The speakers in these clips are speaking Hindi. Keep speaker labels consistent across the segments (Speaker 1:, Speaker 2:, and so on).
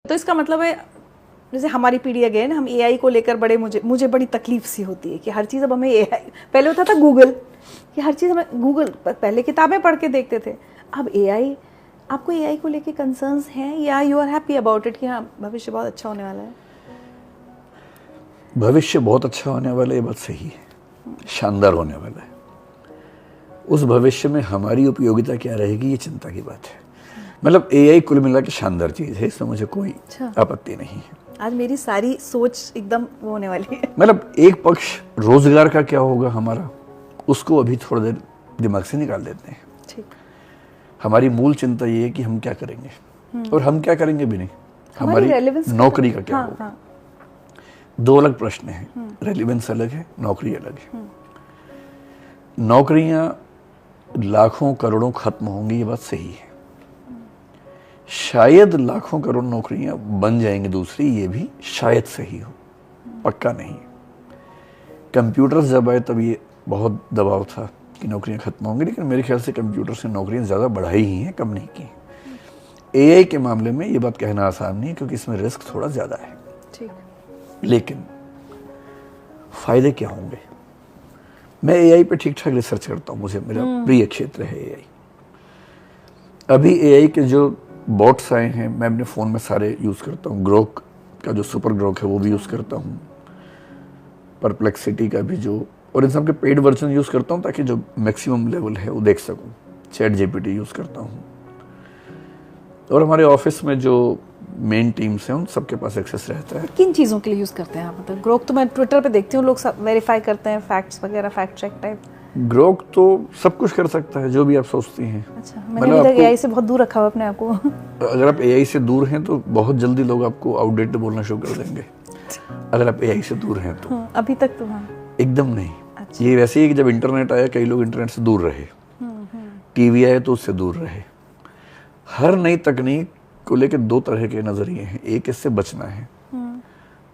Speaker 1: तो इसका मतलब है जैसे हमारी पीढ़ी अगेन हम एआई को लेकर बड़े मुझे बड़ी तकलीफ सी होती है कि हर चीज़ अब हमें एआई, पहले होता था गूगल कि हर चीज़ हमें गूगल, पहले किताबें पढ़ के देखते थे, अब एआई। आपको एआई को लेके कंसर्न्स हैं या you are happy about it कि हाँ भविष्य बहुत अच्छा होने वाला है?
Speaker 2: भविष्य बहुत अच्छा होने वाला है, ये बात सही है, शानदार होने वाला है। उस भविष्य में हमारी उपयोगिता क्या रहेगी ये चिंता की बात है। मतलब एआई कुल मिला के शानदार चीज़ है, इसमें मुझे कोई आपत्ति नहीं है।
Speaker 1: आज मेरी सारी सोच एकदम वो होने वाली है।
Speaker 2: मतलब एक पक्ष रोजगार का क्या होगा हमारा, उसको अभी थोड़ी देर दिमाग से निकाल देते हैं।
Speaker 1: ठीक।
Speaker 2: हमारी मूल चिंता ये है कि हम क्या करेंगे और हम क्या करेंगे भी नहीं, हमारी नौकरी का क्या होगा। दो अलग प्रश्न हैं, रेलिवेंस अलग है, नौकरी अलग है। नौकरियां लाखों करोड़ों खत्म होंगी, ये बात सही है। शायद लाखों करोड़ नौकरियां बन जाएंगी दूसरी, ये भी शायद सही हो, पक्का नहीं। कंप्यूटर्स जब आए तब ये बहुत दबाव था कि नौकरियां खत्म होंगी, लेकिन मेरे ख्याल से कंप्यूटर से नौकरियां ज़्यादा बढ़ाई ही हैं, कम नहीं की। एआई के मामले में ये बात कहना आसान नहीं है क्योंकि इसमें रिस्क थोड़ा ज़्यादा है। ठीक। लेकिन फायदे क्या होंगे? मैं एआई पे ठीक ठाक रिसर्च करता हूँ, मुझे मेरा प्रिय क्षेत्र है एआई। अभी एआई के जो बॉट्स आए हैं मैं अपने फ़ोन में सारे यूज़ करता हूँ। ग्रोक का जो सुपर ग्रोक है वो भी यूज़ करता हूँ, परप्लेक्सिटी का भी जो, और इन सब के पेड वर्जन यूज़ करता हूँ ताकि जो मैक्सिमम लेवल है वो देख सकूँ। चैट जीपीटी यूज़ करता हूँ, और हमारे ऑफिस में जो मेन टीम्स हैं उन सबके पास एक्सेस रहता है।
Speaker 1: किन चीज़ों के लिए यूज़ करते हैं आप? मतलब ग्रोक तो मैं ट्विटर पे देखती हूँ, लोग वेरीफाई करते हैं फैक्ट्स वगैरह, फैक्ट चेक टाइप।
Speaker 2: ग्रोक तो सब कुछ कर सकता है जो भी आप सोचती हैं।
Speaker 1: अच्छा, मैंने अभी तक एआई से बहुत दूर रखा हुआ अपने आप को।
Speaker 2: अगर आप एआई से दूर हैं तो बहुत जल्दी लोग आपको आउटडेटेड बोलना शुरू कर देंगे। अगर आप एआई से दूर हैं तो
Speaker 1: अभी तक तो हाँ
Speaker 2: एकदम नहीं। अच्छा। ये वैसे ही कि जब इंटरनेट आया कई लोग इंटरनेट से दूर रहे, टीवी आया तो उससे दूर रहे। हर नई तकनीक को लेकर दो तरह के नजरिए हैं, एक इससे बचना है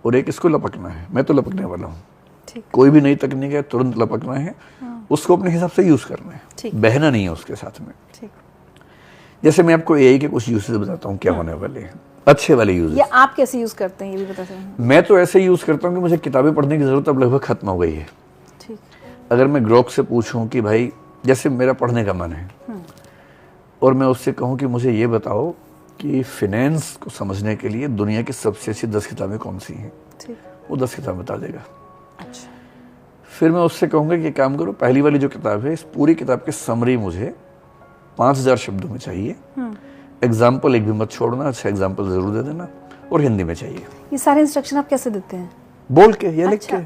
Speaker 2: और एक इसको लपकना है। मैं तो लपकने वाला हूँ। कोई भी नई तकनीक है तुरंत लपकना है, उसको अपने हिसाब से यूज करना है, बहना नहीं है उसके साथ में। जैसे मैं आपको एआई के कुछ यूजेस बताता हूँ क्या होने वाले हैं, अच्छे वाले यूजेस।
Speaker 1: या आप कैसे यूज करते हैं ये भी बता सकते हैं?
Speaker 2: मैं तो ऐसे यूज करता हूँ कि मुझे किताबें पढ़ने की जरूरत अब लगभग खत्म हो गई है। अगर मैं ग्रोक से पूछूं कि भाई जैसे मेरा पढ़ने का मन है और मैं उससे कहूँ कि मुझे ये बताओ कि फिनेंस को समझने के लिए दुनिया की सबसे अच्छी 10 किताबें कौन सी हैं, वो 10 किताबें बता देगा। अच्छा। फिर मैं उससे कहूँगा कि काम करो, पहली वाली जो किताब है इस पूरी किताब की समरी मुझे 5000 शब्दों में चाहिए। एग्जाम्पल एक भी मत छोड़ना, अच्छा एग्जाम्पल जरूर दे देना, और हिंदी में चाहिए।
Speaker 1: ये सारे इंस्ट्रक्शन आप कैसे देते हैं?
Speaker 2: बोल के या लिख
Speaker 1: के?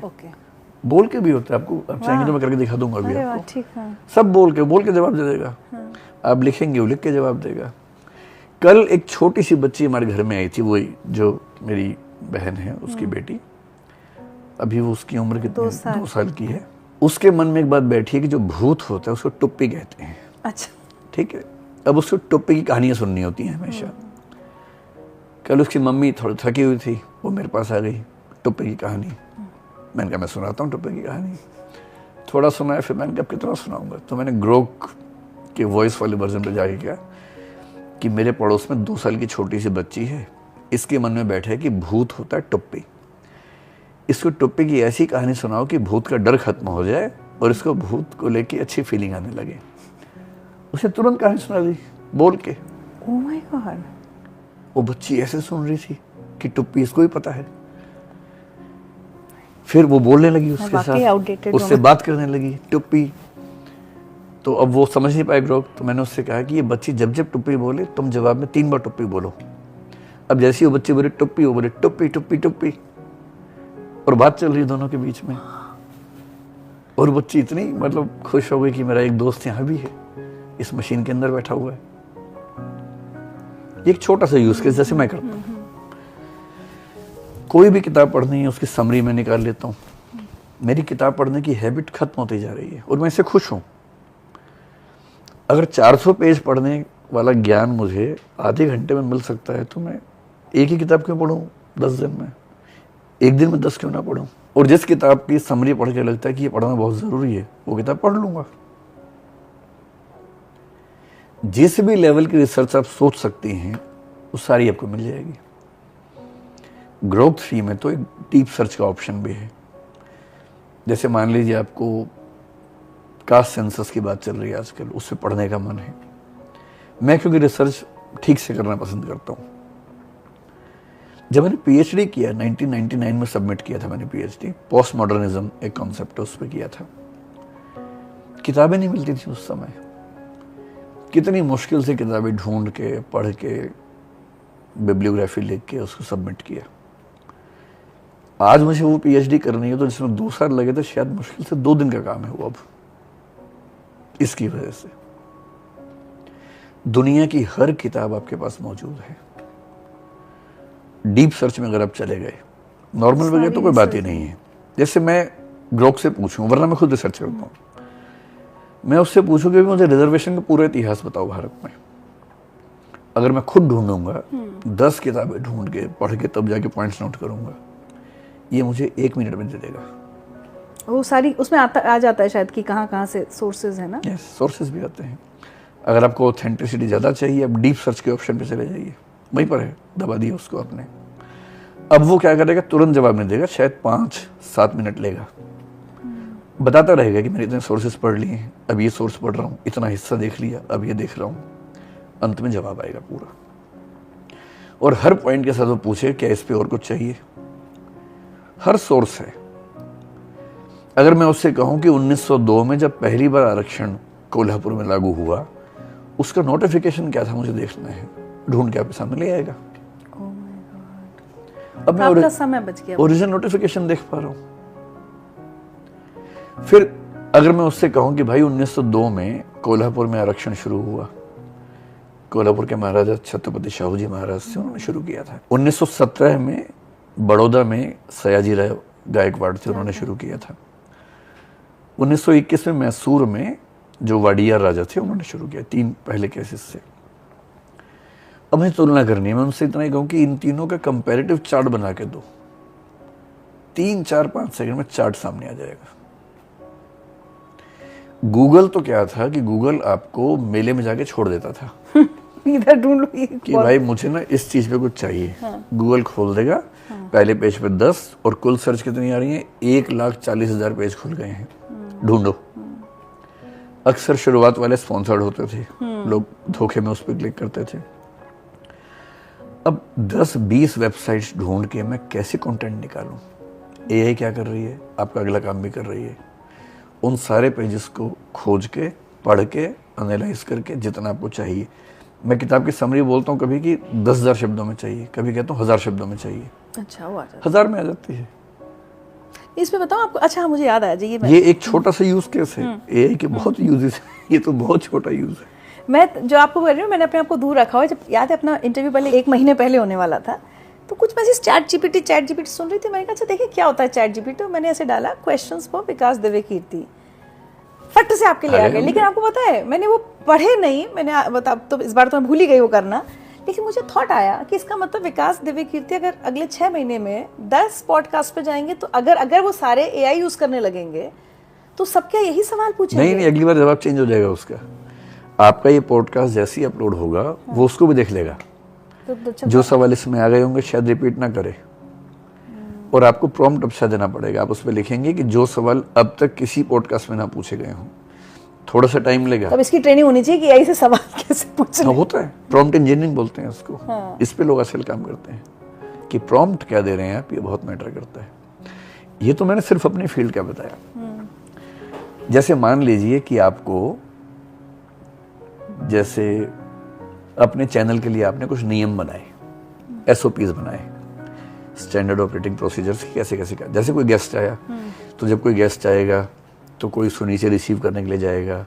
Speaker 2: बोल के भी होता है, आपको आप चाहेंगे तो मैं करके दिखा दूंगा अभी आपको।
Speaker 1: ठीक है।
Speaker 2: सब बोल के जवाब दे देगा। आप लिखेंगे वो लिख के जवाब देगा। कल एक छोटी सी बच्ची हमारे घर में आई थी, वही जो मेरी बहन है उसकी बेटी, अभी वो उसकी उम्र कितनी 2 साल की है। उसके मन में एक बात बैठी है कि जो भूत होता है उसको टुप्पी कहते हैं। अच्छा। ठीक है। अब उसको टुप्पी की कहानियां सुननी होती हैं हमेशा। कल उसकी मम्मी थोड़ी थकी हुई थी, वो मेरे पास आ गई, टुप्पी की कहानी। मैंने कहा मैं सुनाता हूँ टुप्पी की कहानी। थोड़ा सुनाया, फिर मैंने कहा कितना सुनाऊंगा, तो मैंने ग्रोक के वॉइस वाले वर्जन पे जाके किया कि मेरे पड़ोस में 2 साल की छोटी सी बच्ची है, इसके मन में बैठे है कि भूत होता है टुप्पी। इसको टुप्पी की ऐसी कहानी सुनाओ कि भूत का डर खत्म हो जाए और इसको भूत को लेके अच्छी फीलिंग आने लगे। उसे तुरंत कहानी सुना दी बोल के।
Speaker 1: Oh my God.
Speaker 2: वो बच्ची ऐसे सुन रही थी कि टुप्पी इसको ही पता है। फिर वो बोलने लगी उसके साथ, उससे बात करने लगी टुप्पी। तो अब वो समझ नहीं पाए ग्रोक, तो मैंने उससे कहा कि ये बच्ची जब जब टुप्पी बोले तुम जवाब में 3 बार टुप्पी बोलो। अब जैसे ही वो बच्ची बोले टुप्पी, वो बोले टुप्पी टुप्पी टुप्पी, और बात चल रही दोनों के बीच में। और बच्ची इतनी मतलब खुश हो गई कि मेरा एक दोस्त यहाँ भी है, इस मशीन के अंदर बैठा हुआ है। एक छोटा सा यूज केस जैसे मैं करता हूँ। कोई भी किताब पढ़नी है उसकी समरी में निकाल लेता हूँ। मेरी किताब पढ़ने की हैबिट खत्म होती जा रही है और मैं इससे खुश हूँ। अगर 400 पेज पढ़ने वाला ज्ञान मुझे आधे घंटे में मिल सकता है तो मैं एक ही किताब क्यों पढ़ूँ 10 दिन में? एक दिन में 10 क्यों ना पढ़ूँ? और जिस किताब की समरी पढ़ के लगता है कि ये पढ़ना बहुत ज़रूरी है, वो किताब पढ़ लूँगा। जिस भी लेवल की रिसर्च आप सोच सकती हैं वो सारी आपको मिल जाएगी। ग्रोक 3 में तो एक डीप सर्च का ऑप्शन भी है। जैसे मान लीजिए आपको कास्ट सेंसस की बात चल रही है आजकल, उससे पढ़ने का मन है। मैं क्योंकि रिसर्च ठीक से करना पसंद करता हूँ। जब मैंने पीएचडी किया 1999 में सबमिट किया था मैंने पीएचडी, पोस्ट मॉडर्निज्म एक कॉन्सेप्ट है उस पर किया था। किताबें नहीं मिलती थी उस समय, कितनी मुश्किल से किताबें ढूंढ के पढ़ के बिब्लियोग्राफी लिख के उसको सबमिट किया। आज मुझे वो पीएचडी करनी है तो जिसमें 2 साल लगे थे, शायद मुश्किल से 2 दिन का काम है वो अब। इसकी वजह से दुनिया की हर किताब आपके पास मौजूद है। डीप सर्च में अगर आप चले गए, नॉर्मल वगैरह तो कोई बात ही नहीं है। जैसे मैं ग्रोक से पूछूं, वरना मैं खुद रिसर्च करता हूँ, मैं उससे पूछूं कि मुझे रिजर्वेशन का पूरा इतिहास बताओ भारत में। अगर मैं खुद ढूंढूंगा 10 किताबें ढूंढ के पढ़ के तब जाके पॉइंट्स नोट करूंगा, ये मुझे 1 मिनट में दे देगा।
Speaker 1: वो सारी उसमें आ जाता है शायद कि कहाँ से सोर्सेज है ना।
Speaker 2: यस, सोर्सेज भी आते हैं। अगर आपको ऑथेंटिसिटी ज़्यादा चाहिए, आप डीप सर्च के ऑप्शन पे चले जाइए, वहीं पर है, दबा दिया उसको आपने। अब वो क्या करेगा, तुरंत जवाब नहीं देगा, शायद 5-7 मिनट लेगा, बताता रहेगा कि मैंने इतने सोर्सेज पढ़ लिए हैं, अब ये सोर्स पढ़ रहा हूँ, इतना हिस्सा देख लिया, अब ये देख रहा हूँ। अंत में जवाब आएगा पूरा। और हर पॉइंट के साथ वो पूछे क्या इस पे और कुछ चाहिए। हर सोर्स है। अगर मैं उससे कहूं कि 1902 में जब पहली बार आरक्षण कोल्हापुर में लागू हुआ, उसका नोटिफिकेशन क्या था मुझे देखना है, ढूंढ के आपके सामने ले आएगा। अब मैं
Speaker 1: आपका समय बच गया।
Speaker 2: ओरिजिनल नोटिफिकेशन देख पा रहा हूं। फिर अगर मैं उससे कहूं कि भाई 1902 में कोल्हापुर में आरक्षण शुरू हुआ, कोल्हापुर के महाराजा छत्रपति शाहू जी महाराज से उन्होंने शुरू किया था। 1917 में बड़ौदा में सयाजी राव गायकवाड़ थे, उन्होंने शुरू किया था। 1921 में मैसूर में जो वाडियार राजा थे उन्होंने शुरू किया, 3 पहले केसेस से। अब मुझे तुलना करनी है, मैं उनसे इतना ही कहूं कि इन तीनों का कंपैरेटिव चार्ट बना के दो, 3, 4, 5 सेकंड में चार्ट सामने आ जाएगा। गूगल तो क्या था कि गूगल आपको मेले में जाके छोड़ देता था
Speaker 1: इधर ढूंढ लो
Speaker 2: कि भाई मुझे ना इस चीज पे कुछ चाहिए। गूगल खोल देगा, पहले पेज पे 10 और कुल सर्च कितनी आ रही है, 1,40,000 पेज खुल गए हैं, ढूंढो। अक्सर शुरुआत वाले स्पॉन्सर्ड होते थे, लोग धोखे में उस पर क्लिक करते थे। अब 10-20 वेबसाइट्स ढूंढ के मैं कैसे कंटेंट निकालूं? एआई क्या कर रही है, आपका अगला काम भी कर रही है। उन सारे पेजेस को खोज के, पढ़ के, एनालाइज करके जितना आपको चाहिए। मैं किताब की समरी बोलता हूँ कभी कि 10,000 शब्दों में चाहिए, कभी कहता हूँ 1,000 शब्दों में चाहिए।
Speaker 1: अच्छा, वो आ जाता है।
Speaker 2: 1000 में आ जाती है।
Speaker 1: इसमें बताओ आपको। अच्छा, मुझे याद आया जी,
Speaker 2: ये एक छोटा सा यूज केस है। एआई के बहुत यूजेस हैं, ये तो बहुत छोटा यूज है।
Speaker 1: मैं जो आपको कह रही हूँ, मैंने अपने आप को दूर रखा हुआ है। जब याद है अपना इंटरव्यू पहले 1 महीने पहले होने वाला था, तो कुछ मैसेज चैट जीपीटी सुन रही थी। मैंने कहा अच्छा देखिए क्या होता है चैट जीपीटी। मैंने ऐसे डाला क्वेश्चंस फॉर विकास दिव्य कीर्ति, फट से आपके लिए आ गए। लेकिन आपको पता है मैंने वो पढ़े नहीं, मैंने बता तो इस बार तो मैं भूल ही गई वो करना। लेकिन मुझे थॉट आया कि इसका मतलब विकास दिव्य कीर्ति अगर अगले 6 महीने में 10 पॉडकास्ट पे जाएंगे, तो अगर वो सारे एआई यूज करने लगेंगे तो सब क्या यही सवाल पूछेंगे?
Speaker 2: नहीं, अगली बार जवाब चेंज हो जाएगा उसका। आपका ये पॉडकास्ट जैसे ही अपलोड होगा, वो उसको भी देख लेगा।
Speaker 1: तो
Speaker 2: जो सवाल इसमें आ गए होंगे शायद रिपीट ना करे, और आपको प्रॉम्प्ट अच्छा देना पड़ेगा। आप उस पर लिखेंगे कि जो सवाल अब तक किसी पॉडकास्ट में ना पूछे गए हों। थोड़ा सा टाइम लेगा।
Speaker 1: अब इसकी ट्रेनिंग होनी चाहिए कि एआई से सवाल कैसे पूछना
Speaker 2: होता है। प्रॉम्प्ट इंजीनियरिंग बोलते हैं इसको। इस पे लोग असल काम करते हैं कि प्रॉम्प्ट क्या दे रहे हैं आप, ये बहुत मैटर करता है। ये तो मैंने सिर्फ अपने फील्ड का बताया। जैसे मान लीजिए कि आपको, जैसे अपने चैनल के लिए आपने कुछ नियम बनाए, एसओपीज बनाए, स्टैंडर्ड ऑपरेटिंग प्रोसीजर्स, कैसे कैसे का। जैसे कोई गेस्ट आया, तो जब कोई गेस्ट आएगा तो कोई नीचे रिसीव करने के लिए जाएगा,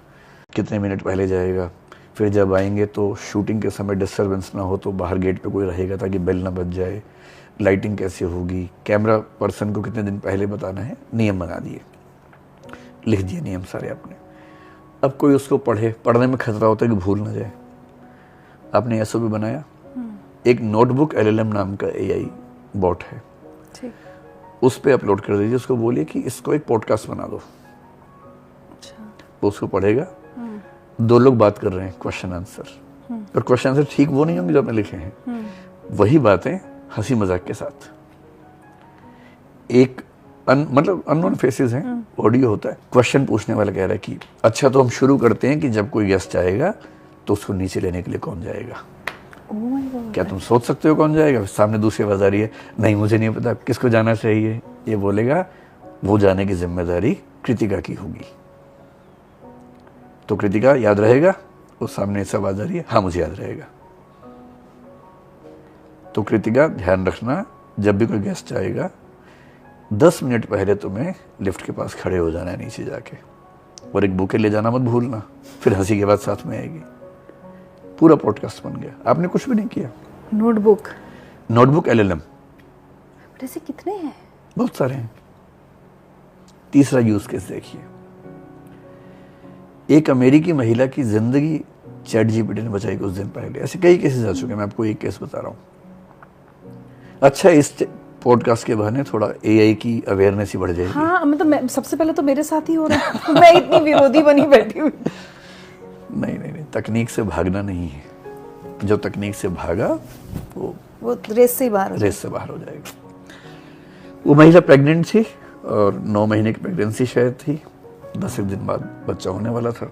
Speaker 2: कितने मिनट पहले जाएगा। फिर जब आएंगे तो शूटिंग के समय डिस्टर्बेंस ना हो, तो बाहर गेट पे कोई रहेगा ताकि बेल ना बज जाए। लाइटिंग कैसे होगी, कैमरा पर्सन को कितने दिन पहले बताना है। नियम बना दिए, लिख दिए नियम सारे आपने। अब कोई उसको पढ़ने में खतरा होता है कि भूल ना जाए। आपने एसओपी बनाया, एक नोटबुक LLM नाम का एआई बॉट है, उस पर अपलोड कर दीजिए। उसको बोलिए कि इसको एक पॉडकास्ट बना दो। वो उसको पढ़ेगा, 2 लोग बात कर रहे हैं, क्वेश्चन आंसर, और क्वेश्चन आंसर ठीक वो नहीं होंगे जो आपने लिखे हैं, वही बातें हंसी मजाक के साथ। एक मतलब अननोन फेसेस हैं, ऑडियो होता है, क्वेश्चन पूछने वाला कह रहा है कि अच्छा तो हम शुरू करते हैं कि जब कोई गेस्ट आएगा तो उसको नीचे लेने के लिए कौन जाएगा?
Speaker 1: Oh my God.
Speaker 2: क्या तुम सोच सकते हो कौन जाएगा? सामने दूसरी आवाज आ रही है, नहीं मुझे नहीं पता किसको जाना चाहिए। ये बोलेगा वो जाने की जिम्मेदारी कृतिका की होगी। तो कृतिका याद रहेगा? वो सामने से आवाज आ रही है, हाँ मुझे याद रहेगा। तो कृतिका ध्यान रखना, जब भी कोई गेस्ट आएगा 10 मिनट पहले तुम्हें लिफ्ट के पास खड़े हो जाना है नीचे जाके, और एक बुके ले जाना मत भूलना, फिर हंसी के बाद साथ में आएगी। पूरा पॉडकास्ट बन गया, आपने कुछ भी नहीं किया। Notebook LLM।
Speaker 1: ऐसे कितने हैं?
Speaker 2: बहुत सारे हैं। तीसरा यूज केस देखिए, एक अमेरिकी महिला की जिंदगी ChatGPT ने बचाई कुछ दिन पहले। ऐसे कई केसेस आ चुके हैं, मैं आपको एक केस बता रहा हूँ। अच्छा, इस पॉडकास्ट के बहाने थोड़ा AI की अवेयरनेस ही बढ़ जाएगी।
Speaker 1: हाँ, मतलब सबसे पहले तो मेरे साथ ही हो रहा है। मैं इतनी विरोधी बनी बैठी हुई।
Speaker 2: नहीं, तकनीक से भागना नहीं है। जो तकनीक से भागा वो
Speaker 1: रेस से बाहर
Speaker 2: हो जाएगा। वो महिला प्रेग्नेंट थी और 9 महीने की प्रेगनेंसी शायद थी, 10 दिन बाद बच्चा होने वाला था।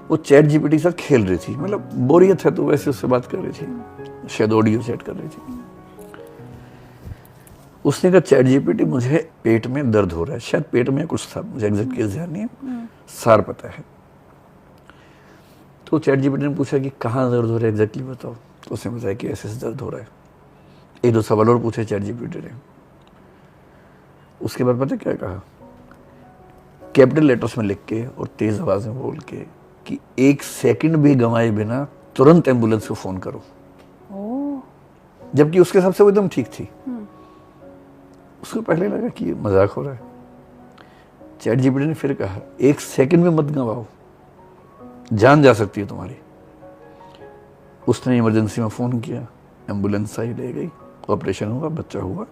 Speaker 2: वो ChatGPT के साथ खेल रही थी, मतलब बोरियत है तो वैसे उससे बात कर रही थी, शायद ऑडियो चैट कर रही थी। उसने कहा ChatGPT मुझे पेट में दर्द हो रहा है, शायद पेट में कुछ था, मुझे एग्जैक्ट केस ध्यान नहीं है, सार पता है। तो ChatGPT ने पूछा कि कहाँ दर्द हो रहा है एग्जैक्टली बताओ। तो उसने बताया कि ऐसे दर्द हो रहा है। 1-2 सवाल और पूछे ChatGPT ने। उसके बाद पता क्या कहा, कैपिटल लेटर्स में लिख के और तेज आवाज में बोल के कि 1 सेकंड भी गंवाए बिना तुरंत एम्बुलेंस को फोन करो। जबकि उसके हिसाब से वो एकदम ठीक थी। उसको पहले लगा कि ये मजाक हो रहा है। ChatGPT ने फिर कहा 1 सेकंड में मत गंवाओ, जान जा सकती है तुम्हारी। उसने इमरजेंसी में फोन किया, एम्बुलेंस आई, ले गई, ऑपरेशन हुआ, बच्चा हुआ।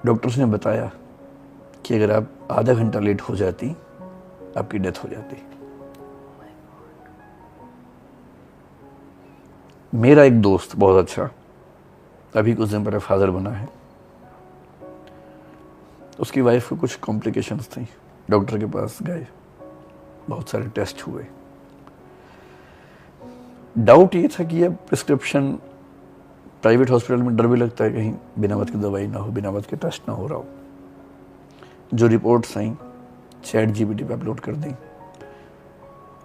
Speaker 2: डॉक्टर्स ने बताया कि अगर आप आधा घंटा लेट हो जाती आपकी डेथ हो जाती। मेरा एक दोस्त बहुत अच्छा, अभी कुछ दिन पहले फादर बना है। उसकी वाइफ को कुछ कॉम्प्लिकेशंस थी, डॉक्टर के पास गए, बहुत सारे टेस्ट हुए। डाउट ये था कि यह प्रिस्क्रिप्शन प्राइवेट हॉस्पिटल में डर भी लगता है कहीं बिना वक्त की दवाई ना हो, बिना वक्त के टेस्ट ना हो रहा हो। जो रिपोर्ट्स आई ChatGPT पे अपलोड कर दी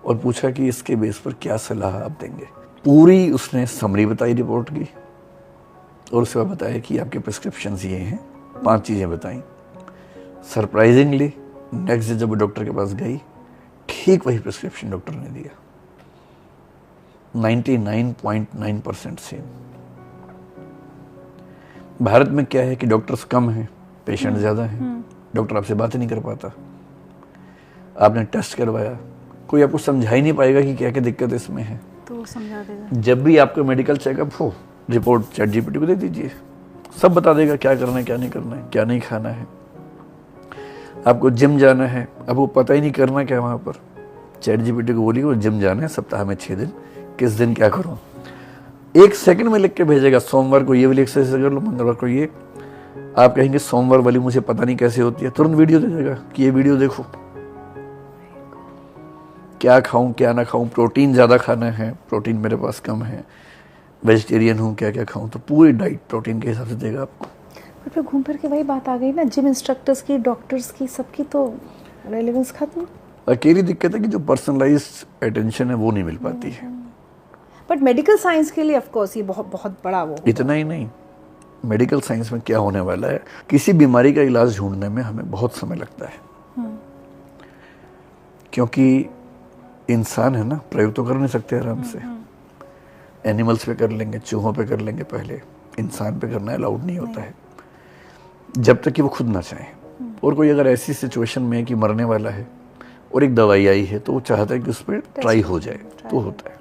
Speaker 2: और पूछा कि इसके बेस पर क्या सलाह आप देंगे। पूरी उसने समरी बताई रिपोर्ट की और उसके बाद बताया कि आपके प्रिस्क्रिप्शंस ये हैं, 5 चीजें बताई। सरप्राइजिंगली नेक्स्ट डे जब डॉक्टर के पास गई, ठीक वही प्रिस्क्रिप्शन डॉक्टर ने दिया, 99.9% सेम। भारत में क्या है कि डॉक्टर्स कम हैं, पेशेंट ज्यादा हैं, डॉक्टर आपसे बात ही नहीं कर पाता। आपने टेस्ट करवाया, कोई आपको समझा ही नहीं पाएगा कि क्या क्या दिक्कत इसमें है,
Speaker 1: तो समझा देगा।
Speaker 2: जब भी आपका मेडिकल चेकअप हो, रिपोर्ट ChatGPT को दे दीजिए, सब बता देगा क्या करना है, क्या नहीं करना है, क्या नहीं खाना है। आपको जिम जाना है, आपको पता ही नहीं करना क्या वहां पर, ChatGPT को बोलिए वो जिम जाना है सप्ताह में 6 दिन, किस दिन क्या करूं, 1 सेकंड में लिख के भेजेगा। सोमवार को ये वाली एक्सरसाइज कर लो, मंगलवार को ये। आप कहेंगे सोमवार वाली मुझे पता नहीं कैसे होती है, तुरंत वीडियो दे देगा कि ये वीडियो देखो। क्या खाऊं क्या ना खाऊं, प्रोटीन ज्यादा खाना है, प्रोटीन मेरे पास कम है, वेजिटेरियन हूं, क्या क्या खाऊं, तो पूरी डाइट प्रोटीन के हिसाब से देगा आपको।
Speaker 1: फिर घूम फिर के वही बात आ गई ना, जिम इंस्ट्रक्टर्स की, डॉक्टर्स की, सबकी तो रेलेवेंस खत्म।
Speaker 2: अकेली दिक्कत है कि जो पर्सनलाइज्ड अटेंशन है वो नहीं मिल पाती है।
Speaker 1: बट मेडिकल साइंस के लिए ऑफ कोर्स ये बहुत बहुत बड़ा वो होगा।
Speaker 2: इतना ही नहीं, मेडिकल साइंस में क्या होने वाला है, किसी बीमारी का इलाज ढूंढने में हमें बहुत समय लगता है, क्योंकि इंसान है ना, प्रयोग तो कर नहीं सकते आराम से। एनिमल्स पे कर लेंगे, चूहों पे कर लेंगे पहले, इंसान पे करना अलाउड नहीं होता है जब तक कि वो खुद ना चाहे। और कोई अगर ऐसी सिचुएशन में है कि मरने वाला है और एक दवाई आई है तो वो चाहता है कि उस पर ट्राई हो जाए, तो होता है।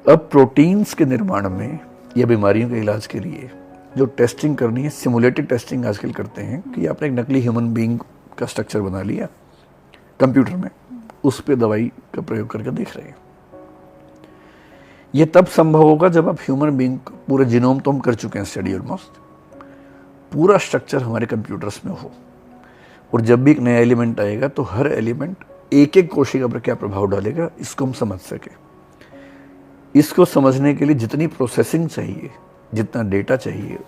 Speaker 2: अब प्रोटीन्स के निर्माण में या बीमारियों के इलाज के लिए जो टेस्टिंग करनी है, सिमुलेटेड टेस्टिंग आजकल करते हैं कि आपने एक नकली ह्यूमन बीइंग का स्ट्रक्चर बना लिया कंप्यूटर में, उस पे दवाई का प्रयोग करके देख रहे हैं। ये तब संभव होगा जब आप ह्यूमन बीइंग पूरा जीनोम तो हम कर चुके हैं स्टडी ऑलमोस्ट, पूरा स्ट्रक्चर हमारे कंप्यूटर्स में हो, और जब भी एक नया एलिमेंट आएगा तो हर एलिमेंट एक एक कोशिका पर क्या प्रभाव डालेगा इसको हम समझ सके। इसको समझने के लिए जितनी प्रोसेसिंग चाहिए, जितना डेटा चाहिए,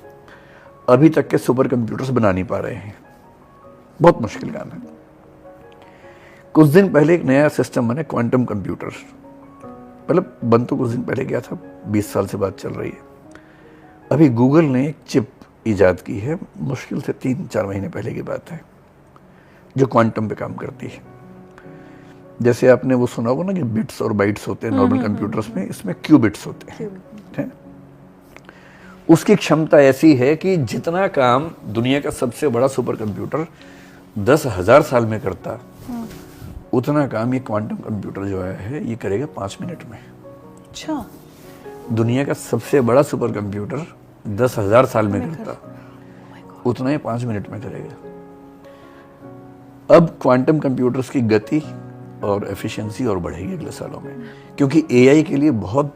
Speaker 2: अभी तक के सुपर कंप्यूटर्स बना नहीं पा रहे हैं। बहुत मुश्किल काम है। कुछ दिन पहले एक नया सिस्टम बने, क्वांटम कंप्यूटर, मतलब बन तो कुछ दिन पहले गया था, 20 साल से बात चल रही है। अभी गूगल ने एक चिप इजाद की है, मुश्किल से 3-4 महीने पहले की बात है, जो क्वांटम पे काम करती है। जैसे आपने वो सुना होगा ना कि बिट्स और बाइट्स होते हैं नॉर्मल कंप्यूटर्स में, इसमें क्यूबिट्स होते हैं, ठीक है? उसकी क्षमता ऐसी है कि जितना काम दुनिया का सबसे बड़ा सुपर कंप्यूटर 10,000 साल में करता, उतना काम ये क्वांटम कंप्यूटर जो है ये करेगा 5 मिनट में।
Speaker 1: अच्छा,
Speaker 2: दुनिया का सबसे बड़ा सुपर कंप्यूटर 10,000 साल में करता, उतना ही 5 मिनट में करेगा। अब क्वांटम कंप्यूटर्स की गति और एफिशिएंसी और बढ़ेगी अगले सालों में, क्योंकि एआई के लिए बहुत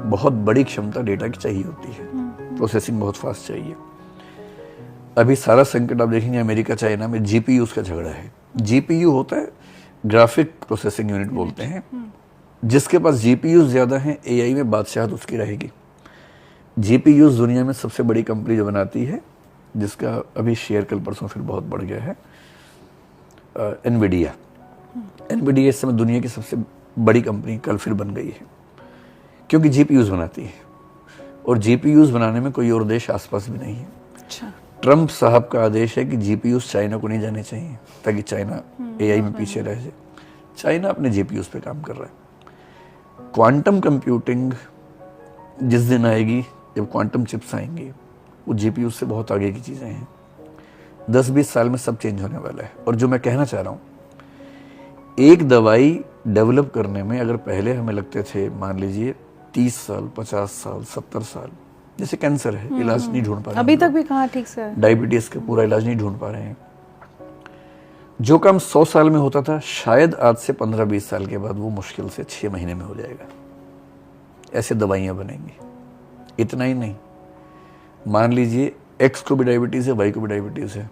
Speaker 2: बहुत बड़ी क्षमता डेटा की चाहिए होती है, प्रोसेसिंग बहुत फास्ट चाहिए। अभी सारा संकट आप देखेंगे अमेरिका चाइना में जीपीयूज का झगड़ा है। जीपीयू होता है ग्राफिक प्रोसेसिंग यूनिट बोलते हैं, जिसके पास जीपीयूज ज्यादा हैं एआई में बादशाहत उसकी रहेगी। जीपीयूज दुनिया में सबसे बड़ी कंपनी जो बनाती है, जिसका अभी शेयर कल परसों फिर बहुत बढ़ गया है, एनवीडिया। एनवीडिया इस समय दुनिया की सबसे बड़ी कंपनी कल फिर बन गई है, क्योंकि जीपीयूज बनाती है, और जीपीयूज बनाने में कोई और देश आसपास भी नहीं है।
Speaker 1: अच्छा,
Speaker 2: ट्रंप साहब का आदेश है कि जीपीयूज चाइना को नहीं जाने चाहिए, ताकि चाइना एआई में पीछे रह जाए। चाइना अपने जीपीयूज पे काम कर रहा है। क्वांटम कंप्यूटिंग जिस दिन आएगी, जब क्वांटम चिप्स आएंगी, वो जीपीयूज से बहुत आगे की चीजें हैं। 10-20 साल में सब चेंज होने वाला है। और जो मैं कहना चाह रहा हूँ, एक दवाई डेवलप करने में अगर पहले हमें लगते थे, मान लीजिए 30 साल, 50 साल, 70 साल, जैसे कैंसर है, इलाज नहीं ढूंढ पा रहे,
Speaker 1: अभी तक भी कहाँ ठीक से है।
Speaker 2: डायबिटीज का पूरा इलाज नहीं ढूंढ पा रहे हैं। जो काम 100 साल में होता था, शायद आज से 15-20 साल के बाद वो मुश्किल से 6 महीने में हो जाएगा। ऐसे दवाइयां बनेंगी। इतना ही नहीं, मान लीजिए एक्स को भी डायबिटीज है, वाई को भी डायबिटीज है,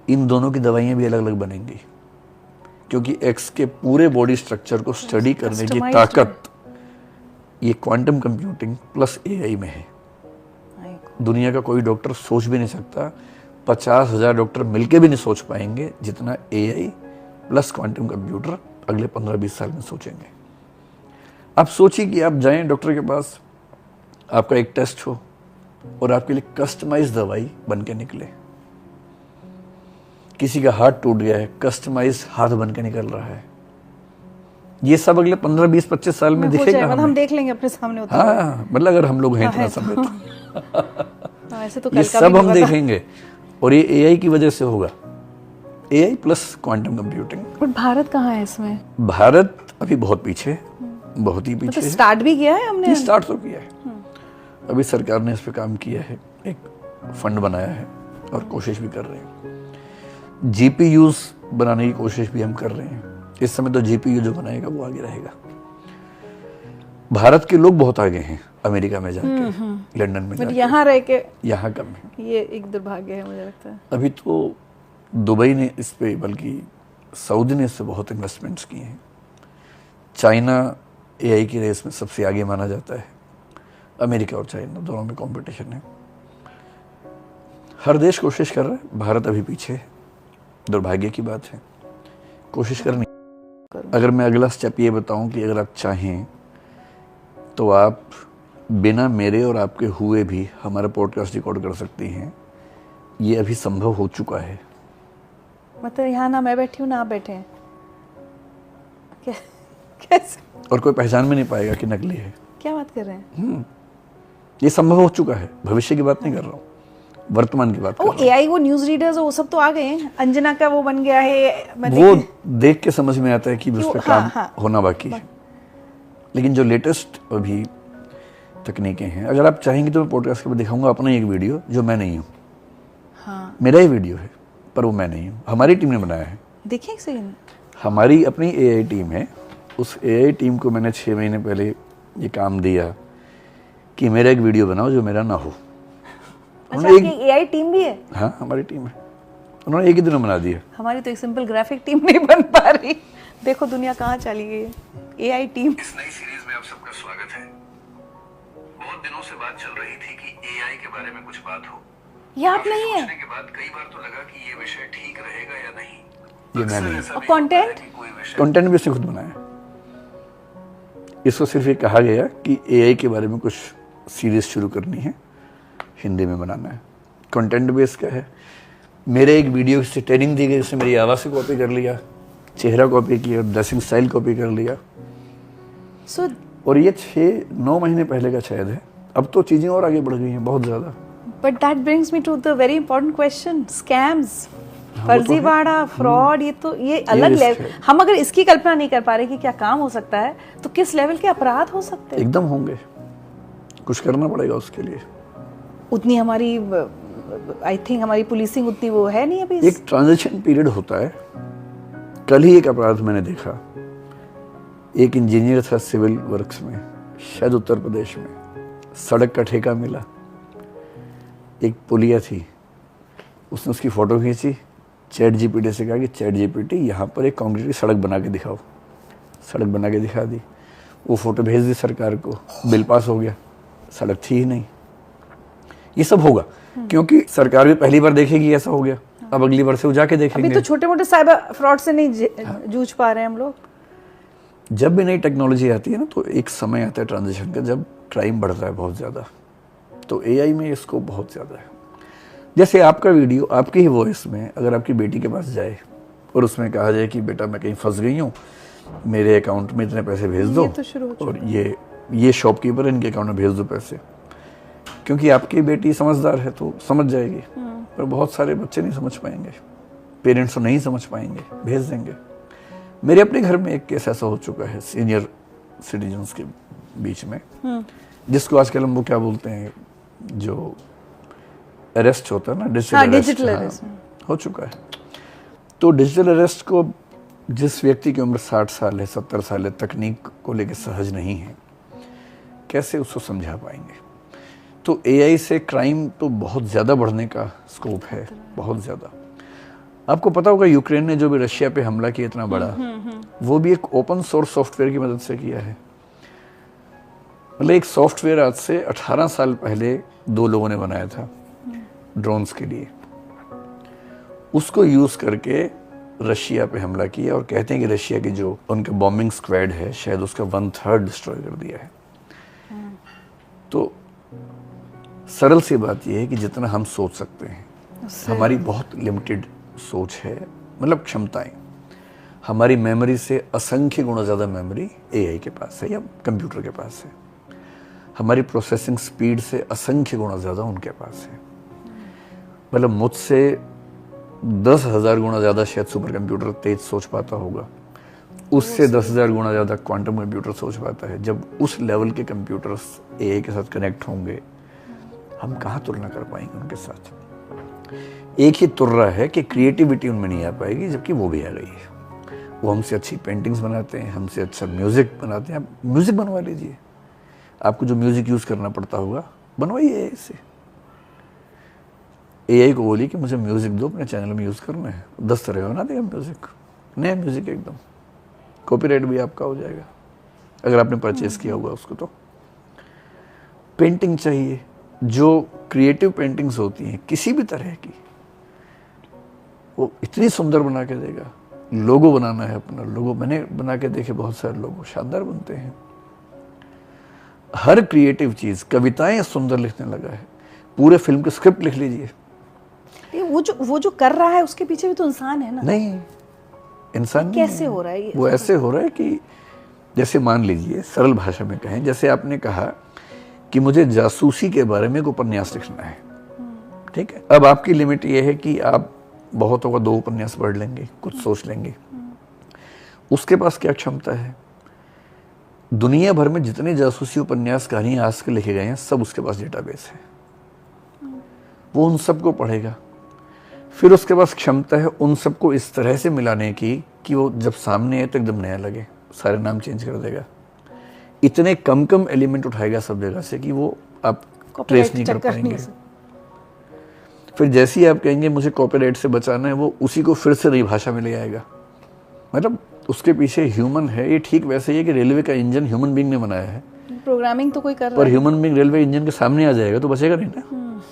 Speaker 2: इन दोनों की दवाइयां भी अलग अलग बनेंगी, क्योंकि एक्स के पूरे बॉडी स्ट्रक्चर को स्टडी करने की ताकत ये क्वांटम कंप्यूटिंग प्लस एआई में है। दुनिया का कोई डॉक्टर सोच भी नहीं सकता, 50,000 डॉक्टर मिलके भी नहीं सोच पाएंगे जितना एआई प्लस क्वांटम कंप्यूटर अगले 15-20 साल में सोचेंगे। आप सोचिए कि आप जाएं डॉक्टर के पास, आपका एक टेस्ट हो और आपके लिए कस्टमाइज दवाई बन के निकले। किसी का हाथ टूट गया है, कस्टमाइज हाथ बन के निकल रहा है। ये सब अगले 15-20-25 साल में दिखेगा,
Speaker 1: हम देख लेंगे अपने सामने होता है।
Speaker 2: हाँ, मतलब अगर हम लोग हैं इतना समय तो
Speaker 1: ऐसे तो
Speaker 2: ये सब हम देखेंगे, और ये एआई की वजह से होगा। AI plus quantum computing.
Speaker 1: But Bharat कहाँ है इसमें?
Speaker 2: भारत अभी बहुत पीछे, बहुत ही पीछे।
Speaker 1: तो स्टार्ट भी किया है हमने?
Speaker 2: स्टार्ट तो किया है, अभी सरकार ने इस पे काम किया है, एक फंड बनाया है और कोशिश भी कर रहे हैं। जीपीयूज बनाने की कोशिश भी हम कर रहे हैं। इस समय तो जीपीयू जो बनाएगा वो आगे रहेगा। भारत के लोग बहुत आगे हैं, अमेरिका में जाके, लंदन में जाके,
Speaker 1: यहाँ रह के
Speaker 2: यहाँ कम है।
Speaker 1: ये एक दुर्भाग्य है मुझे लगता है।
Speaker 2: अभी तो दुबई ने इस पे, बल्कि सऊदी ने इस पे बहुत इन्वेस्टमेंट्स किए हैं। चाइना एआई की रेस में सबसे आगे माना जाता है। अमेरिका और चाइना दोनों में कंपटीशन है। हर देश कोशिश कर रहा है, भारत अभी पीछे है। दुर्भाग्य की बात है, कोशिश करनी। अगर मैं अगला स्टेप ये बताऊं कि अगर आप चाहें तो आप बिना मेरे और आपके हुए भी हमारा पॉडकास्ट रिकॉर्ड कर सकती हैं। ये अभी संभव हो चुका है।
Speaker 1: मतलब यहाँ ना मैं बैठी हूँ ना आप बैठे हैं, कैसे?
Speaker 2: और कोई पहचान में नहीं पाएगा कि नकली है।
Speaker 1: क्या बात कर रहे हैं?
Speaker 2: ये संभव हो चुका है। भविष्य की बात नहीं कर रहा हूँ, वर्तमान की बात कर रहा हूँ।
Speaker 1: एआई वो न्यूज रीडर्स वो सब तो आ गए हैं। अंजना का वो बन गया है,
Speaker 2: वो देख के समझ में आता है कि उस पर काम होना बाकी है। लेकिन जो लेटेस्ट अभी तकनीकें हैं, अगर आप चाहेंगे तो मैं पॉडकास्ट के बाद दिखाऊंगा अपना एक वीडियो जो मैं नहीं हूँ।
Speaker 1: हाँ,
Speaker 2: मेरा ही वीडियो है पर वो मैं नहीं हूँ, हमारी टीम ने बनाया है।
Speaker 1: देखिए एक सेकंड।
Speaker 2: हमारी अपनी एआई टीम है। उस एआई टीम को मैंने 6 महीने पहले ये काम दिया कि मेरा एक वीडियो बनाओ जो मेरा ना हो।
Speaker 1: अच्छा, आपकी एआई टीम भी है?
Speaker 2: हाँ, हमारी टीम है, उन्होंने एक ही दिन में बना दिया।
Speaker 1: हमारी तो एक सिंपल ग्राफिक टीम नहीं बन पा रही। देखो दुनिया कहाँ चली गई है। AI team.
Speaker 2: इस नई सीरीज में आप सबका स्वागत है। बहुत दिनों से बात चल रही थी कि एआई के बारे में कुछ बात हो।
Speaker 1: ये आप नहीं है?
Speaker 2: सोचने के बाद कई बार तो लगा कि ये विषय ठीक रहेगा या नहीं। ये मैं नहीं।
Speaker 1: और
Speaker 2: कंटेंट भी इसने खुद बनाया। इसको सिर्फ ये कहा गया कि एआई के बारे में कुछ सीरीज शुरू करनी है, हिंदी में बनाना है। कंटेंट बेस का है। मेरे एक वीडियो से ट्रेनिंग दी गई, उसने मेरी आवाज़ से कॉपी कर लिया, चेहरा कॉपी किया, ड्रेसिंग स्टाइल कॉपी कर लिया। और ये 6-9 महीने पहले का शायद है। अब तो चीज़ें और आगे बढ़ गई हैं बहुत ज़्यादा।
Speaker 1: But that brings me to the very important question, scams, फर्जीवाड़ा, फ्रॉड। ये अलग लेवल। हम अगर इसकी कल्पना नहीं कर पा रहे कि क्या काम हो सकता है, तो किस लेवल के अपराध हो सकते हैं?
Speaker 2: एकदम होंगे। कुछ करना पड़ेगा उसके लिए।
Speaker 1: उतनी हमारी आई थिंक हमारी पुलिसिंग उतनी वो है नहीं अभी।
Speaker 2: एक ट्रांजिशन पीरियड होता है। कल ही एक अपराध मैंने देखा। एक इंजीनियर था सिविल वर्क्स में, शायद उत्तर प्रदेश में। सड़क का ठेका मिला, एक पुलिया थी, उसने उसकी फोटो खींची, चैट जीपीटी से कहा कि चैट जीपीटी यहाँ पर एक कंक्रीट की सड़क बना के दिखाओ। सड़क बना के दिखा दी। वो फोटो भेज दी सरकार को, बिल पास हो गया, सड़क थी ही नहीं। ये सब होगा क्योंकि सरकार भी पहली बार देखेगी ऐसा हो गया। अब अगली बार से वो जाके देखेंगे।
Speaker 1: अभी तो छोटे मोटे साइबर फ्रॉड से नहीं जूझ पा रहे हैं हम लोग।
Speaker 2: जब भी नई टेक्नोलॉजी आती है ना, तो एक समय आता है ट्रांजिशन का, जब क्राइम बढ़ता है बहुत ज़्यादा। तो एआई में इसको बहुत ज़्यादा है। जैसे आपका वीडियो आपकी ही वॉइस में अगर आपकी बेटी के पास जाए और उसमें कहा जाए कि बेटा मैं कहीं फंस गई हूँ, मेरे अकाउंट में इतने पैसे भेज दो, और ये शॉपकीपर इनके अकाउंट में भेज दो पैसे। क्योंकि आपकी बेटी समझदार है तो समझ जाएगी, पर बहुत सारे बच्चे नहीं समझ पाएंगे, पेरेंट्स तो नहीं समझ पाएंगे, भेज देंगे। मेरे अपने घर में एक केस ऐसा हो चुका है सीनियर सिटीजन्स के बीच में, जिसको आजकल हम वो क्या बोलते हैं, जो अरेस्ट होता है ना, डिजिटल अरेस्ट हो चुका है। तो डिजिटल अरेस्ट को जिस व्यक्ति की उम्र 60 साल है, 70 साल है, तकनीक को लेकर सहज नहीं है, कैसे उसको समझा पाएंगे? तो एआई से क्राइम तो बहुत ज़्यादा बढ़ने का स्कोप है, बहुत ज़्यादा। आपको पता होगा यूक्रेन ने जो भी रशिया पे हमला किया इतना बड़ा, वो भी एक ओपन सोर्स सॉफ्टवेयर की मदद से किया है। मतलब एक सॉफ्टवेयर आज से 18 साल पहले 2 लोगों ने बनाया था ड्रोन्स के लिए। उसको यूज़ करके रशिया पे हमला किया और कहते हैं कि रशिया की जो उनका बॉम्बिंग स्क्वाड है, शायद उसका 1/3 डिस्ट्रॉय कर दिया है। तो सरल सी बात यह है कि जितना हम सोच सकते हैं, हमारी बहुत लिमिटेड सोच है, मतलब क्षमताएं। हमारी मेमोरी से असंख्य गुना ज़्यादा मेमोरी एआई के पास है या कंप्यूटर के पास है। हमारी प्रोसेसिंग स्पीड से असंख्य गुना ज़्यादा उनके पास है। मतलब मुझसे 10,000 गुना ज़्यादा शायद सुपर कंप्यूटर तेज सोच पाता होगा, उससे 10,000 गुना ज़्यादा क्वांटम कंप्यूटर सोच पाता है। जब उस लेवल के कंप्यूटर्स एआई के साथ कनेक्ट होंगे, हम कहाँ तुलना कर पाएंगे उनके साथ? एक ही तुर्रा है कि क्रिएटिविटी उनमें नहीं आ पाएगी, जबकि वो भी आ गई है। वो हमसे अच्छी पेंटिंग्स बनाते हैं, हमसे अच्छा म्यूज़िक बनाते हैं। आप म्यूज़िक बनवा लीजिए, आपको जो म्यूज़िक यूज़ करना पड़ता होगा बनवाइए एआई से। एआई को बोलिए कि मुझे म्यूज़िक दो, अपने चैनल में यूज़ करना है, 10 तरह का बना देगा म्यूज़िक, नया म्यूज़िक एकदम। कॉपीराइट भी आपका हो जाएगा अगर आपने परचेज़ किया होगा उसको। तो पेंटिंग चाहिए, जो क्रिएटिव पेंटिंग्स होती हैं किसी भी तरह की, वो इतनी सुंदर बना के देगा। लोगो बनाना है अपना, लोगो मैंने बना के देखे, बहुत सारे लोगो शानदार बनते हैं। हर क्रिएटिव चीज़, कविताएं सुंदर लिखने लगा है, पूरे फिल्म की स्क्रिप्ट लिख लीजिए।
Speaker 1: वो जो कर रहा है उसके पीछे भी तो इंसान है ना? नहीं,
Speaker 2: इंसान
Speaker 1: कैसे हो रहा है ये?
Speaker 2: वो ऐसे हो रहा है कि जैसे मान लीजिए, सरल भाषा में कहें, जैसे आपने कहा कि मुझे जासूसी के बारे में एक उपन्यास लिखना है, ठीक है। अब आपकी लिमिट ये है कि आप बहुत होगा 2 उपन्यास पढ़ लेंगे, कुछ सोच लेंगे। उसके पास क्या क्षमता है? दुनिया भर में जितने जासूसी उपन्यास कहानियां आज के लिखे गए हैं, सब उसके पास डेटाबेस है। वो उन सबको पढ़ेगा, फिर उसके पास क्षमता है उन सबको इस तरह से मिलाने की कि वो जब सामने आए तो एकदम नया लगे, सारे नाम चेंज कर देगा। इतने कम एलिमेंट उठाएगा सब जगह से कि वो आप
Speaker 1: Copyright
Speaker 2: ट्रेस नहीं कर
Speaker 1: check नहीं
Speaker 2: पाएंगे।
Speaker 1: हो सकता।
Speaker 2: फिर जैसे ही आप कहेंगे मुझे कॉपीराइट से बचाना है, वो उसी को फिर से नई भाषा में ले आएगा। मतलब उसके पीछे ह्यूमन है। ये ठीक वैसे ही है कि रेलवे का इंजन ह्यूमन बीइंग ने बनाया है,
Speaker 1: प्रोग्रामिंग तो कोई कर रहा
Speaker 2: पर
Speaker 1: है।
Speaker 2: ह्यूमन बीइंग रेलवे इंजन के सामने आ जाएगा तो बचेगा नहीं ना।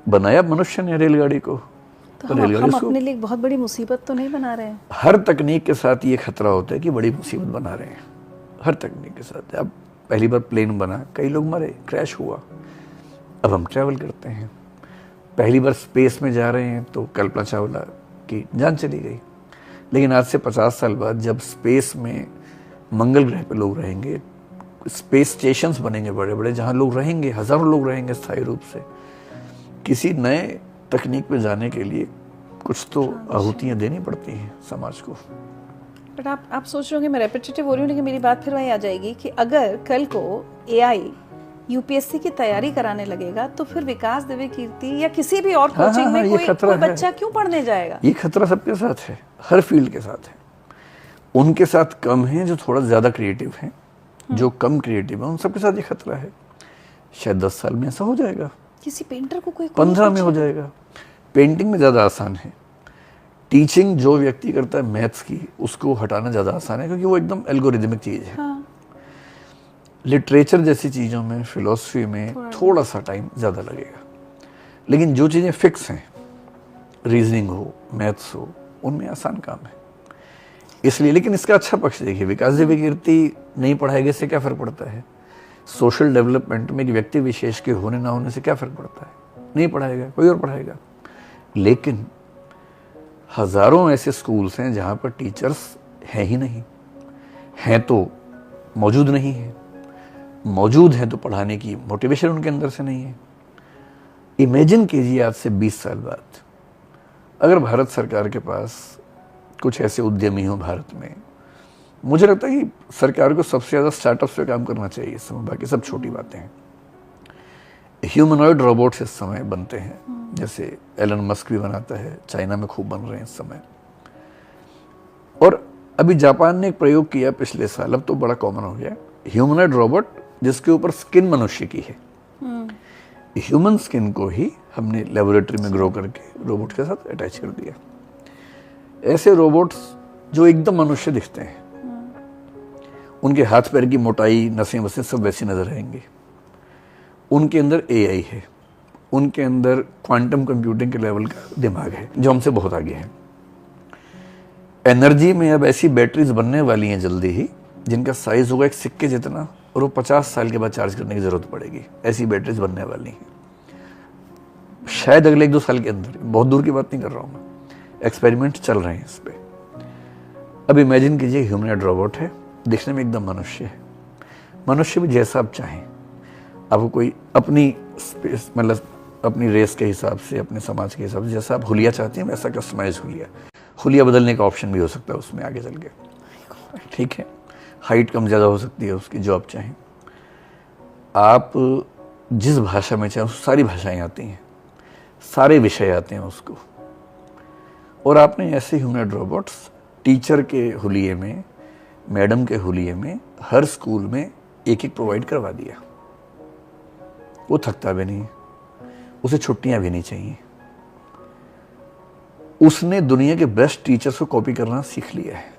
Speaker 2: बनाया मनुष्य ने रेलगाड़ी को,
Speaker 1: तो
Speaker 2: पर
Speaker 1: हम
Speaker 2: रेलगाड़ी उसको
Speaker 1: अपने लिए एक बहुत बड़ी मुसीबत तो नहीं बना रहे हैं।
Speaker 2: हर तकनीक के साथ ये खतरा होता है कि बड़ी मुसीबत बना रहे हैं। हर तकनीक के साथ। अब पहली बार प्लेन बना, कई लोग मरे, क्रैश हुआ। अब हम ट्रैवल करते हैं। पहली बार स्पेस में जा रहे हैं तो कल्पना चावला की जान चली गई। लेकिन आज से 50 साल बाद जब स्पेस में मंगल ग्रह पे लोग रहेंगे, स्पेस स्टेशंस बनेंगे बड़े बड़े, जहां लोग रहेंगे, हजारों लोग रहेंगे स्थायी रूप से। किसी नए तकनीक पे जाने के लिए कुछ तो आहुतियां देनी पड़ती हैं समाज को।
Speaker 1: बट आप सोच रहे हो कि मैं रेपिटेटिव हो रही हूँ, लेकिन मेरी बात फिर वही आ जाएगी कि अगर कल को एआई यूपीएससी की तैयारी कराने लगेगा तो फिर विकास दिव्य कीर्ति या किसी भी और
Speaker 2: हाँ,
Speaker 1: कोचिंग
Speaker 2: हाँ,
Speaker 1: में
Speaker 2: ये
Speaker 1: कोई
Speaker 2: खतरा है।
Speaker 1: बच्चा क्यों पढ़ने जाएगा?
Speaker 2: ये खतरा सबके साथ है, हर फील्ड के साथ है। उनके साथ कम है जो थोड़ा ज्यादा क्रिएटिव हैं, जो कम क्रिएटिव है उन सबके साथ ये खतरा है। शायद 10 साल में ऐसा हो जाएगा,
Speaker 1: किसी पेंटर को कोई
Speaker 2: 15 में हो जाएगा। पेंटिंग में ज्यादा आसान है। टीचिंग जो व्यक्ति करता है मैथ्स की, उसको हटाना ज्यादा आसान है, क्योंकि वो एकदम एल्गोरिदमिक चीज है।
Speaker 1: हाँ।
Speaker 2: लिटरेचर जैसी चीजों में, फिलोसफी में थोड़ा सा टाइम ज्यादा लगेगा। लेकिन जो चीजें फिक्स हैं, रीजनिंग हो, मैथ्स हो, उनमें आसान काम है। इसलिए, लेकिन इसका अच्छा पक्ष देखिए, विकास दिव्य कीर्ति नहीं पढ़ाएगा इससे क्या फर्क पड़ता है? सोशल डेवलपमेंट में एक व्यक्ति विशेष के होने ना होने से क्या फर्क पड़ता है? नहीं पढ़ाएगा, कोई और पढ़ाएगा। लेकिन हजारों ऐसे स्कूल्स हैं जहां पर टीचर्स हैं ही नहीं, हैं तो मौजूद नहीं है, मौजूद हैं तो पढ़ाने की मोटिवेशन उनके अंदर से नहीं है। इमेजिन कीजिए आज से 20 साल बाद अगर भारत सरकार के पास कुछ ऐसे उद्यमी हो भारत में। मुझे लगता है कि सरकार को सबसे ज्यादा स्टार्टअप्स पे काम करना चाहिए इस समय, बाकी सब छोटी बातें हैं। ह्यूमनॉइड रोबोट्स इस समय बनते हैं, जैसे एलन मस्क भी बनाता है, चाइना में खूब बन रहे हैं इस समय। और अभी जापान ने एक प्रयोग किया पिछले साल, अब तो बड़ा कॉमन हो गया, ह्यूमनॉइड रोबोट जिसके ऊपर स्किन मनुष्य की है। ह्यूमन स्किन को ही हमने लेबोरेटरी में ग्रो करके रोबोट के साथ अटैच कर दिया। ऐसे रोबोट्स जो एकदम मनुष्य दिखते हैं, उनके हाथ पैर की मोटाई, नसें वसें सब वैसी नजर आएंगे। उनके अंदर एआई है, उनके अंदर क्वांटम कंप्यूटिंग के लेवल का दिमाग है जो हमसे बहुत आगे है। एनर्जी में अब ऐसी बैटरीज बनने वाली हैं जल्दी ही, जिनका साइज होगा एक सिक्के जितना, और वो 50 साल के बाद चार्ज करने की जरूरत पड़ेगी। ऐसी बैटरीज बनने वाली हैं शायद अगले 1-2 साल के अंदर। बहुत दूर की बात नहीं कर रहा हूं मैं, एक्सपेरिमेंट चल रहे हैं इस पे। अब इमेजिन कीजिए ह्यूमनॉइड रोबोट है, दिखने में एकदम मनुष्य है। मनुष्य भी जैसा आप चाहें, आपको कोई अपनी स्पेस, मतलब अपनी रेस के हिसाब से, अपने समाज के हिसाब से जैसा आप हुलिया चाहते हैं वैसा कस्टमाइज हुलिया बदलने का ऑप्शन भी हो सकता है उसमें आगे चल के, ठीक है। हाइट कम ज़्यादा हो सकती है उसकी, जो आप चाहें। आप जिस भाषा में चाहें, सारी भाषाएं आती हैं, सारे विषय आते हैं उसको। और आपने ऐसे ह्यूमनॉइड रोबोट्स टीचर के हुलिये में, मैडम के हुलिये में, हर स्कूल में एक एक प्रोवाइड करवा दिया। वो थकता भी नहीं, उसे छुट्टियां भी नहीं चाहिए। उसने दुनिया के बेस्ट टीचर्स को कॉपी करना सीख लिया है,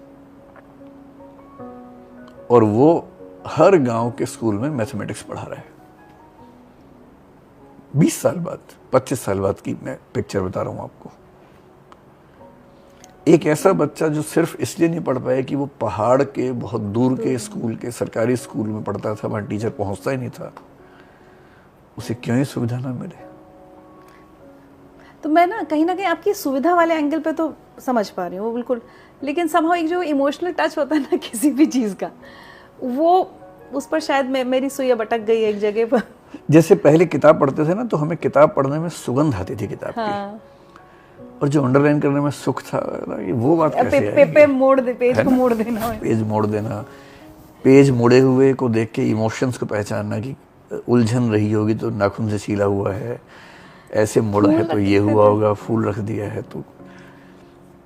Speaker 2: और वो हर गांव के स्कूल में मैथमेटिक्स पढ़ा रहा है। 20 साल बाद, 25 साल बाद की मैं पिक्चर बता रहा हूं आपको। एक ऐसा बच्चा जो सिर्फ इसलिए नहीं पढ़ पाया कि वो पहाड़ के बहुत दूर के स्कूल के, सरकारी स्कूल में पढ़ता था, वहां टीचर पहुंचता ही नहीं था, उसे क्यों ही सुविधा ना मिले।
Speaker 1: तो मैं ना कहीं आपकी सुविधा वाले एंगल पे तो समझ पा रही हूँ, वो बिल्कुल। लेकिन समहाउ एक जो इमोशनल टच होता है ना किसी भी चीज़ का, वो उस पर शायद मेरी सुइया भटक गई एक जगह पर।
Speaker 2: जैसे पहले किताब पढ़ते थे ना, तो हमें किताब पढ़ने में सुगंध आती थी किताब की, और जो अंडरलाइन करने में सुख था, वो बात कैसे आएगी?
Speaker 1: पे मोड़ दे, पेज को मोड़ देना,
Speaker 2: पेज मोड़ देना, पेज मुड़े हुए को देख के इमोशंस को पहचानना कि उलझन रही होगी तो नाखून से छीला हुआ है, ऐसे मुड़ा है तो ये हुआ होगा, फूल रख दिया है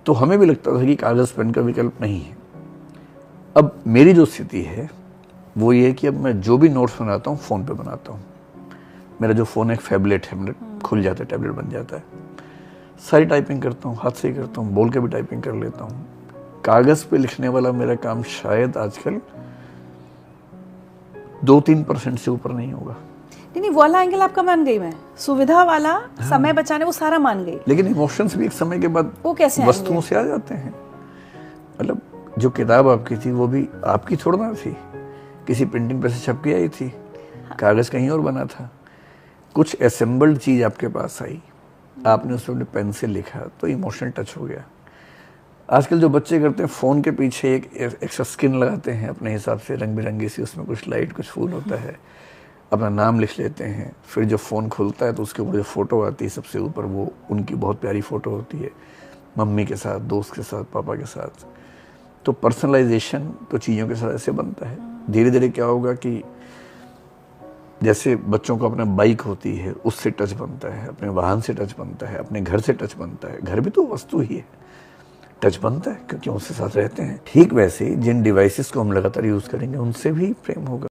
Speaker 2: तो हमें भी लगता था कि कागज पेन का विकल्प नहीं है। अब मेरी जो स्थिति है वो ये है कि अब मैं जो भी नोट्स बनाता हूँ फोन पे बनाता हूँ। मेरा जो फ़ोन एक फैबलेट है, मेरा खुल जाता है, टैबलेट बन जाता है। सारी टाइपिंग करता हूँ, हाथ से ही करता हूँ, बोल के भी टाइपिंग कर लेता हूँ। कागज़ पे लिखने वाला मेरा काम शायद आजकल 2-3% से ऊपर नहीं होगा।
Speaker 1: नहीं, वो वाला एंगल आपका मान गई मैं, सुविधा वाला, समय बचाने, वो सारा मान गई।
Speaker 2: लेकिन इमोशंस भी एक समय के बाद
Speaker 1: वो कैसे
Speaker 2: वस्तुओं से आ जाते हैं। मतलब जो किताब आपकी थी वो भी आपकी थोड़ा ना थी, किसी प्रिंटिंग प्रेस से छप के आई थी, कागज़ कहीं और बना था। कुछ असेंबल्ड चीज़ आपके पास आई, आपने उसमें अपने पेन से लिखा, तो इमोशनल टच हो गया। आजकल जो बच्चे करते हैं, फ़ोन के पीछे एक एक्स्ट्रा स्किन लगाते हैं अपने हिसाब से, रंग बिरंगी सी, उसमें कुछ लाइट कुछ फूल होता है, अपना नाम लिख लेते हैं। फिर जब फ़ोन खुलता है तो उसके ऊपर जो फ़ोटो आती है सबसे ऊपर, वो उनकी बहुत प्यारी फ़ोटो होती है, मम्मी के साथ, दोस्त के साथ, पापा के साथ। तो पर्सनलाइजेशन तो चीज़ों के साथ ऐसे बनता है। धीरे धीरे क्या होगा कि जैसे बच्चों को अपना बाइक होती है, उससे टच बनता है, अपने वाहन से टच बनता है, अपने घर से टच बनता है। घर भी तो वस्तु ही है, टच बनता है क्योंकि उसके साथ रहते हैं। ठीक वैसे जिन डिवाइसेस को हम लगातार यूज़ करेंगे उनसे भी प्रेम होगा।